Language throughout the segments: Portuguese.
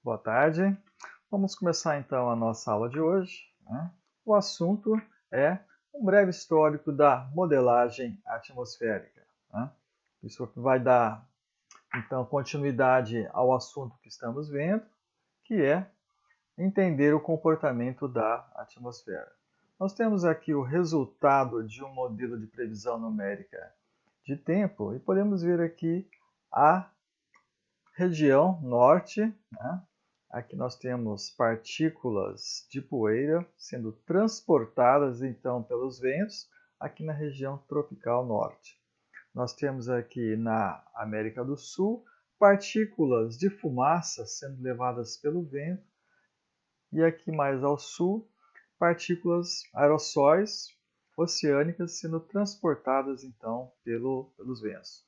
boa tarde. Vamos começar então a nossa aula de hoje, né? O assunto é um breve histórico da modelagem atmosférica, né? Isso vai dar então continuidade ao assunto que estamos vendo, que é entender o comportamento da atmosfera. Nós temos aqui o resultado de um modelo de previsão numérica de tempo e podemos ver aqui a região norte, né? Aqui nós temos partículas de poeira sendo transportadas então pelos ventos aqui na região tropical norte. Nós temos aqui na América do Sul partículas de fumaça sendo levadas pelo vento e aqui mais ao sul partículas aerossóis oceânicas sendo transportadas então pelos ventos.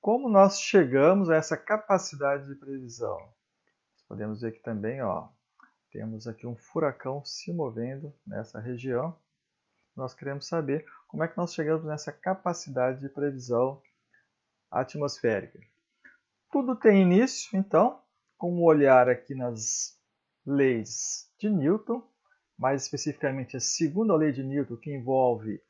Como nós chegamos a essa capacidade de previsão? Podemos ver aqui também, temos aqui um furacão se movendo nessa região. Nós queremos saber como é que nós chegamos nessa capacidade de previsão atmosférica. Tudo tem início, então, com um olhar aqui nas leis de Newton, mais especificamente a segunda lei de Newton, que envolve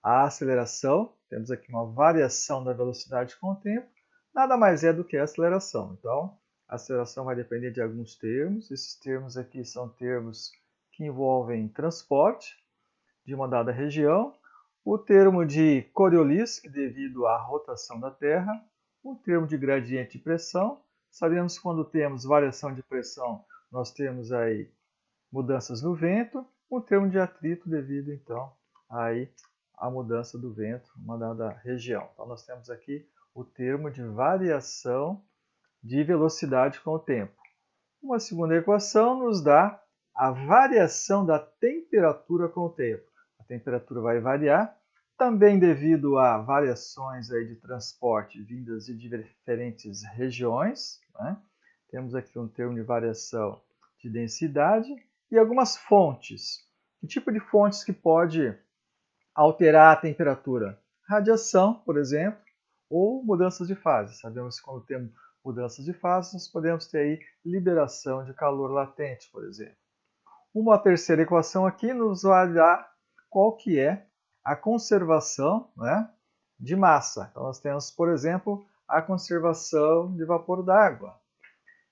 a aceleração. Temos aqui uma variação da velocidade com o tempo, nada mais é do que a aceleração. Então, a aceleração vai depender de alguns termos. Esses termos aqui são termos que envolvem transporte de uma dada região, o termo de Coriolis, que devido à rotação da Terra, o termo de gradiente de pressão. Sabemos que quando temos variação de pressão, nós temos aí mudanças no vento, o termo de atrito devido então aí à mudança do vento em uma dada região. Então nós temos aqui o termo de variação de velocidade com o tempo. Uma segunda equação nos dá a variação da temperatura com o tempo. A temperatura vai variar, também devido a variações aí de transporte vindas de diferentes regiões, né? Temos aqui um termo de variação de densidade e algumas fontes. Que tipo de fontes que pode alterar a temperatura? Radiação, por exemplo, ou mudanças de fase. Sabemos que quando temos mudanças de fase, nós podemos ter aí liberação de calor latente, por exemplo. Uma terceira equação aqui nos vai dar qual que é a conservação, né, de massa. Então nós temos, por exemplo, a conservação de vapor d'água.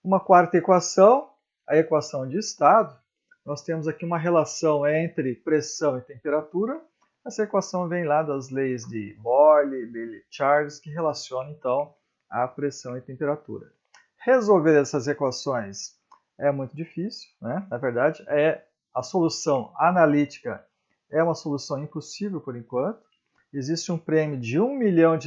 Uma quarta equação, a equação de estado. Nós temos aqui uma relação entre pressão e temperatura. Essa equação vem lá das leis de Boyle, Bailey-Charles, que relacionam então a pressão e temperatura. Resolver essas equações é muito difícil, né? Na verdade, a solução analítica é uma solução impossível por enquanto. Existe um prêmio de $1 milhão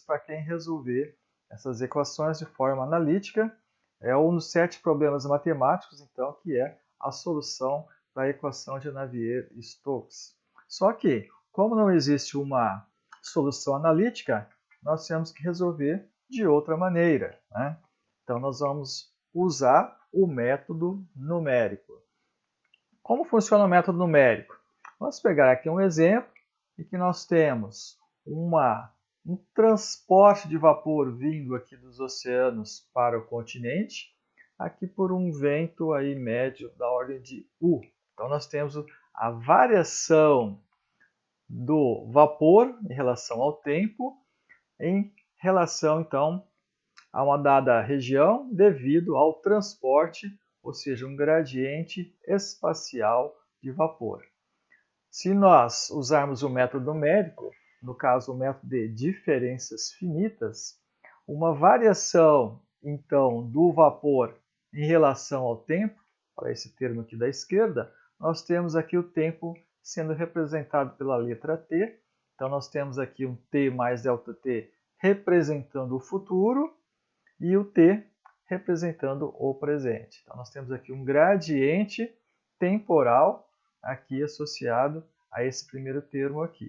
para quem resolver essas equações de forma analítica. É um dos 7 problemas matemáticos, então, que é a solução da equação de Navier-Stokes. Só que, como não existe uma solução analítica, nós temos que resolver de outra maneira, né? Então, nós vamos usar o método numérico. Como funciona o método numérico? Vamos pegar aqui um exemplo em que nós temos um transporte de vapor vindo aqui dos oceanos para o continente, aqui por um vento aí médio da ordem de U. Então, nós temos a variação do vapor em relação ao tempo, em relação, então, a uma dada região devido ao transporte, ou seja, um gradiente espacial de vapor. Se nós usarmos o método numérico, no caso o método de diferenças finitas, uma variação então do vapor em relação ao tempo, para esse termo aqui da esquerda, nós temos aqui o tempo sendo representado pela letra T. Então nós temos aqui um T mais ΔT representando o futuro e o T representando o presente. Então nós temos aqui um gradiente temporal aqui associado a esse primeiro termo aqui.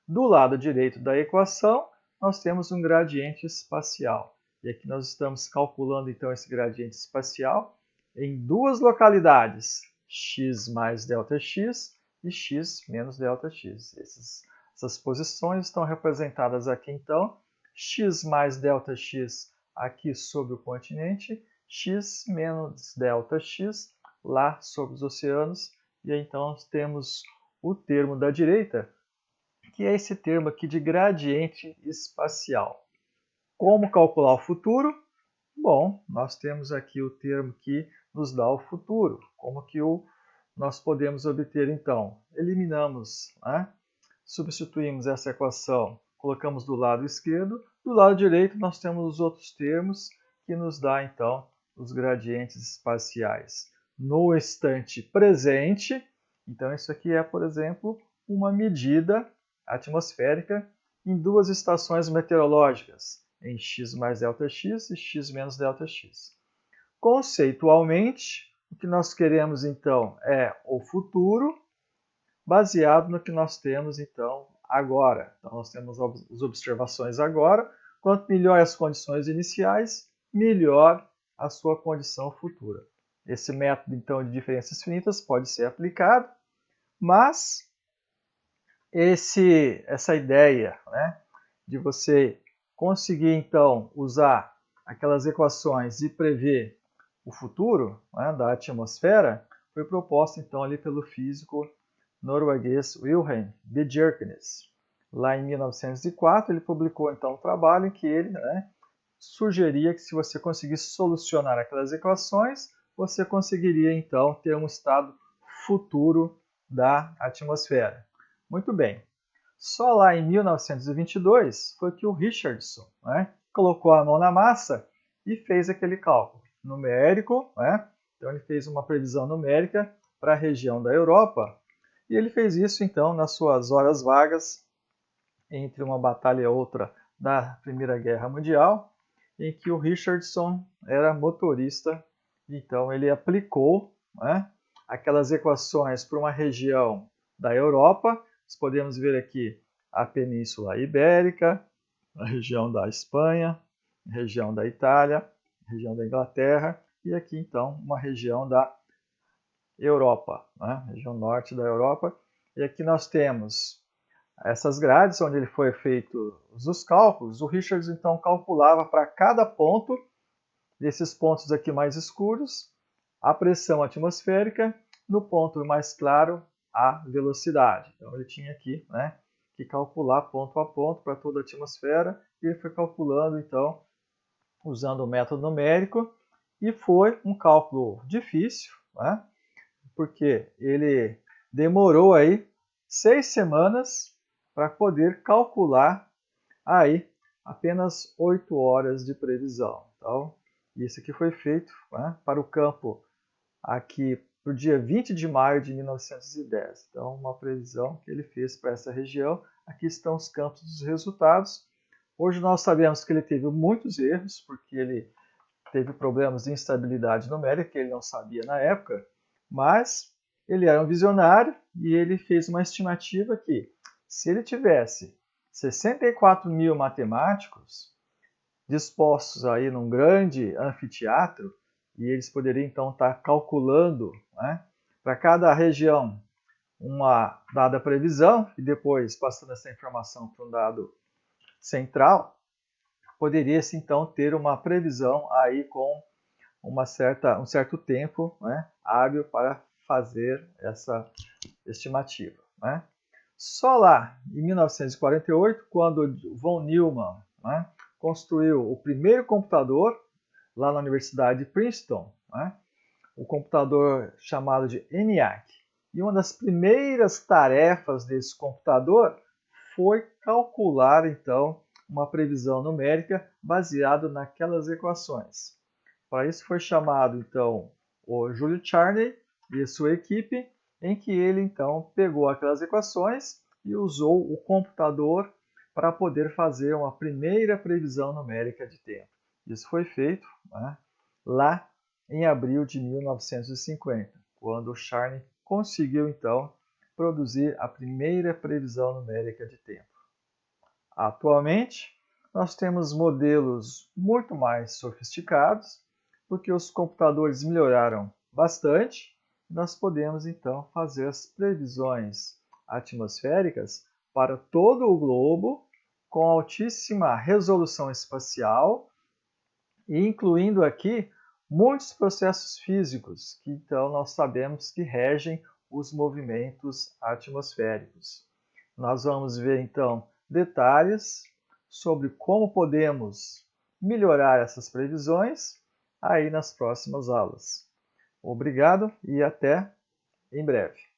Do lado direito da equação, nós temos um gradiente espacial. E aqui nós estamos calculando então esse gradiente espacial em duas localidades, x mais ΔX e x menos ΔX. Essas posições estão representadas aqui então, x mais ΔX aqui sobre o continente, x menos ΔX lá sobre os oceanos. E aí, então, nós temos o termo da direita, que é esse termo aqui de gradiente espacial. Como calcular o futuro? Bom, nós temos aqui o termo que nos dá o futuro. Como que nós podemos obter, então? Eliminamos, né? Substituímos essa equação, colocamos do lado esquerdo. Do lado direito, nós temos os outros termos que nos dá, então, os gradientes espaciais. No instante presente, então isso aqui é, por exemplo, uma medida atmosférica em duas estações meteorológicas, em x mais ΔX e x menos ΔX. Conceitualmente, o que nós queremos então é o futuro baseado no que nós temos então agora. Então nós temos as observações agora. Quanto melhor as condições iniciais, melhor a sua condição futura. Esse método então de diferenças finitas pode ser aplicado, mas essa ideia, né, de você conseguir então usar aquelas equações e prever o futuro, né, da atmosfera, foi proposta então ali pelo físico norueguês Wilhelm Bjerknes. Lá em 1904 ele publicou então um trabalho em que ele, né, sugeria que se você conseguisse solucionar aquelas equações, você conseguiria então ter um estado futuro da atmosfera. Muito bem. Só lá em 1922 foi que o Richardson, né, colocou a mão na massa e fez aquele cálculo numérico, né? Então ele fez uma previsão numérica para a região da Europa e ele fez isso então nas suas horas vagas entre uma batalha e outra da Primeira Guerra Mundial, em que o Richardson era motorista, então ele aplicou, né, aquelas equações para uma região da Europa. Nós podemos ver aqui a Península Ibérica, a região da Espanha, a região da Itália, a região da Inglaterra e aqui então uma região da Europa, né? Região norte da Europa. E aqui nós temos essas grades onde ele foi feito os cálculos. O Richards então calculava para cada ponto desses pontos aqui mais escuros a pressão atmosférica, no ponto mais claro a velocidade. Então ele tinha aqui, né, que calcular ponto a ponto para toda a atmosfera e ele foi calculando então usando o método numérico e foi um cálculo difícil, né, porque ele demorou aí 6 semanas para poder calcular aí apenas 8 horas de previsão. Então, isso aqui foi feito, né, para o campo aqui para o dia 20 de maio de 1910. Então, uma previsão que ele fez para essa região. Aqui estão os campos dos resultados. Hoje nós sabemos que ele teve muitos erros, porque ele teve problemas de instabilidade numérica, que ele não sabia na época, mas ele era um visionário e ele fez uma estimativa que, se ele tivesse 64 mil matemáticos dispostos aí num grande anfiteatro, e eles poderiam então estar calculando, né, para cada região uma dada previsão, e depois passando essa informação para um dado central, poderia-se então ter uma previsão aí com um certo tempo, né, hábil para fazer essa estimativa, né. Só lá em 1948, quando von Neumann, né, construiu o primeiro computador lá na Universidade de Princeton, né, o computador chamado de ENIAC. E uma das primeiras tarefas desse computador foi calcular então uma previsão numérica baseada naquelas equações. Para isso foi chamado então o Julio Charney e sua equipe, em que ele então pegou aquelas equações e usou o computador para poder fazer uma primeira previsão numérica de tempo. Isso foi feito, né, lá em abril de 1950, quando o Charney conseguiu então produzir a primeira previsão numérica de tempo. Atualmente, nós temos modelos muito mais sofisticados, porque os computadores melhoraram bastante. Nós podemos então fazer as previsões atmosféricas para todo o globo com altíssima resolução espacial, e incluindo aqui muitos processos físicos que então nós sabemos que regem os movimentos atmosféricos. Nós vamos ver então detalhes sobre como podemos melhorar essas previsões aí nas próximas aulas. Obrigado e até em breve.